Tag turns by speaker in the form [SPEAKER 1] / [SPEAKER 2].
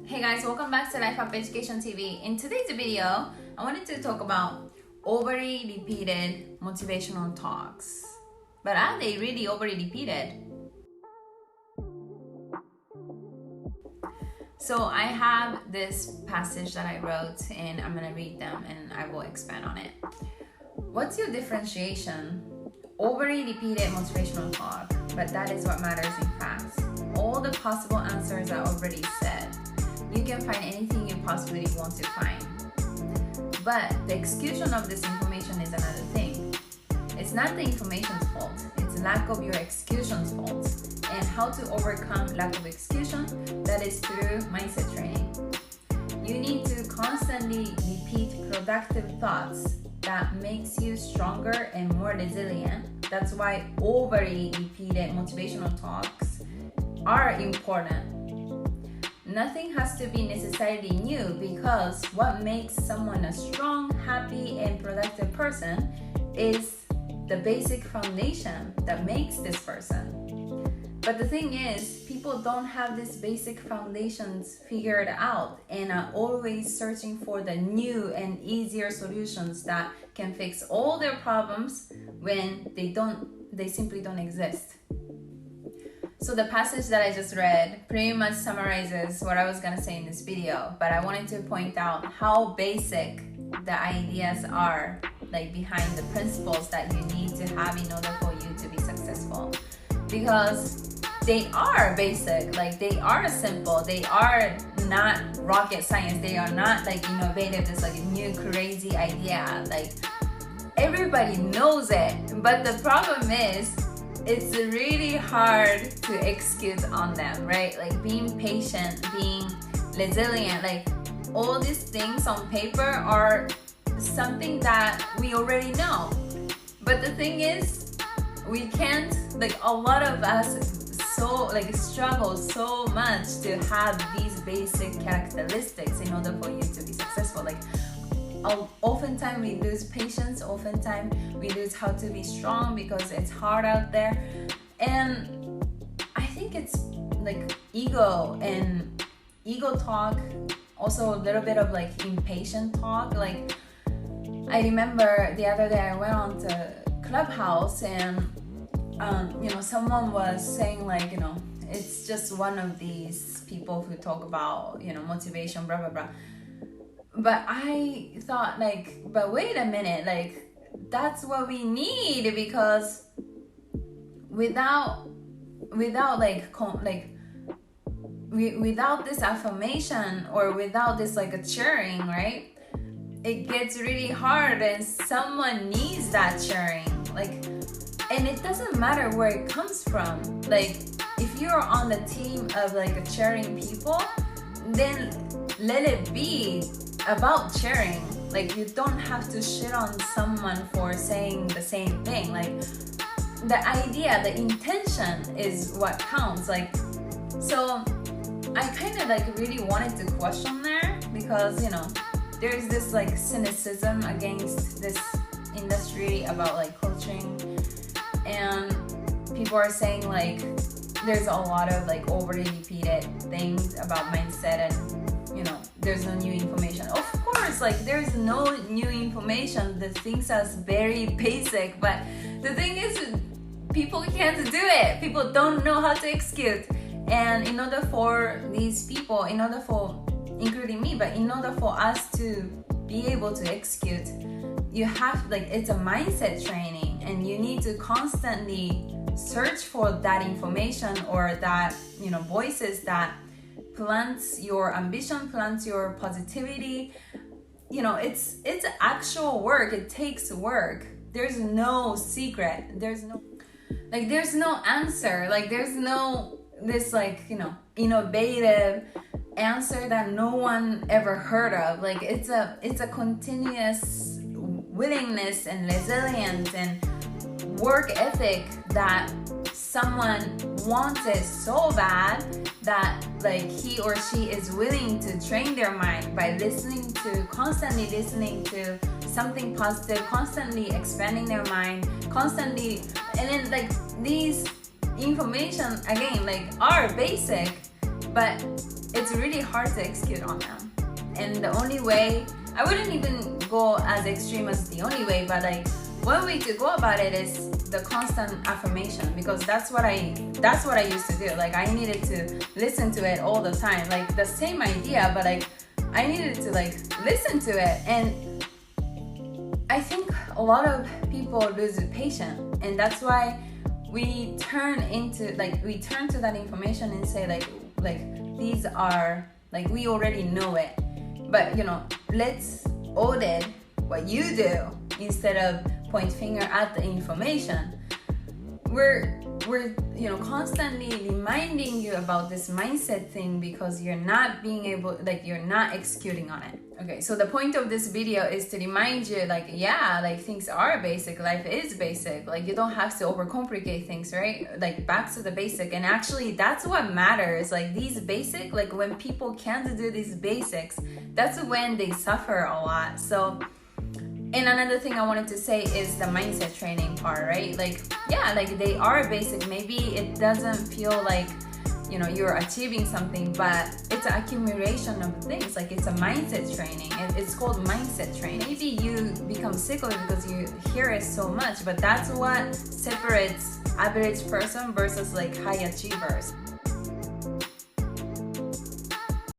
[SPEAKER 1] Hey guys, welcome back to Life Up Education TV. In today's video, I wanted to talk about overly repeated motivational talks. But are they really overly repeated? So I have this passage that I wrote and I'm going to read them and I will expand on it. What's your differentiation? Overly repeated motivational talk, but that is what matters in facts. All the possible answers are already said. You can find anything you possibly want to find. But the execution of this information is another thing. It's not the information's fault, it's lack of your execution's fault. And how to overcome lack of execution, that is through mindset training. You need to constantly repeat productive thoughts that makes you stronger and more resilient. That's why overly repeated motivational talks are important. Nothing has to be necessarily new because what makes someone a strong, happy, and productive person is the basic foundation that makes this person. But the thing is, people don't have these basic foundations figured out and are always searching for the new and easier solutions that can fix all their problems when they simply don't exist. So the passage that I just read pretty much summarizes what I was going to say in this video, but I wanted to point out how basic the ideas are, like behind the principles that you need to have in order for you to be successful. Because they are basic, like they are simple, they are not rocket science, they are not like innovative, it's like a new crazy idea, like everybody knows it. But the problem is, it's really hard to execute on them, right? Like being patient, being resilient, like all these things on paper are something that we already know. But the thing is, we can't, like a lot of us struggle so much to have these basic characteristics in order for you to be successful. Like oftentimes we lose patience, oftentimes we lose how to be strong because it's hard out there. And I think it's like ego talk, also a little bit of like impatient talk. Like I remember the other day I went on to Clubhouse and someone was saying like, it's just one of these people who talk about, motivation, blah, blah, blah. But I thought like, but wait a minute, like that's what we need, because without this affirmation or without this like a cheering, right? It gets really hard and someone needs that cheering. Like, and it doesn't matter where it comes from. Like if you're on the team of like a cheering people, then let it be about cheering. Like you don't have to shit on someone for saying the same thing. Like the idea, the intention is what counts. Like, so I kind of like really wanted to question there, because there's this like cynicism against this industry about like coaching, and people are saying like there's a lot of like overly repeated things about mindset and there's no new information. Of course, like there's no new information. The things are very basic, but the thing is, people can't do it. People don't know how to execute. And in order for these people, including me, but in order for us to be able to execute, you have it's a mindset training, and you need to constantly search for that information or that voices that plants your ambition, plants your positivity. It's actual work. It takes work. There's no secret. There's no answer. Like there's no this innovative answer that no one ever heard of. Like it's a continuous willingness and resilience and work ethic that someone wants it so bad that like he or she is willing to train their mind by constantly listening to something positive, constantly expanding their mind, constantly, and then like these information again like are basic, but it's really hard to execute on them. And the only way, I wouldn't even go as extreme as the only way, but like one way to go about it is the constant affirmation, because that's what I used to do. Like I needed to listen to it all the time, like the same idea, but like I needed to like listen to it. And I think a lot of people lose patience, and that's why we turn to that information and say like these are like, we already know it, but let's audit what you do instead of point finger at the information. We're constantly reminding you about this mindset thing because you're not executing on it. Okay, so the point of this video is to remind you things are basic, life is basic, like you don't have to overcomplicate things, right? Like back to the basic. And actually that's what matters. Like these basic, like when people can't do these basics, that's when they suffer a lot. So, and another thing I wanted to say is the mindset training part, right? Like, yeah, like they are basic. Maybe it doesn't feel like, you're achieving something, but it's an accumulation of things. Like it's a mindset training. It's called mindset training. Maybe you become sick of it because you hear it so much, but that's what separates average person versus like high achievers.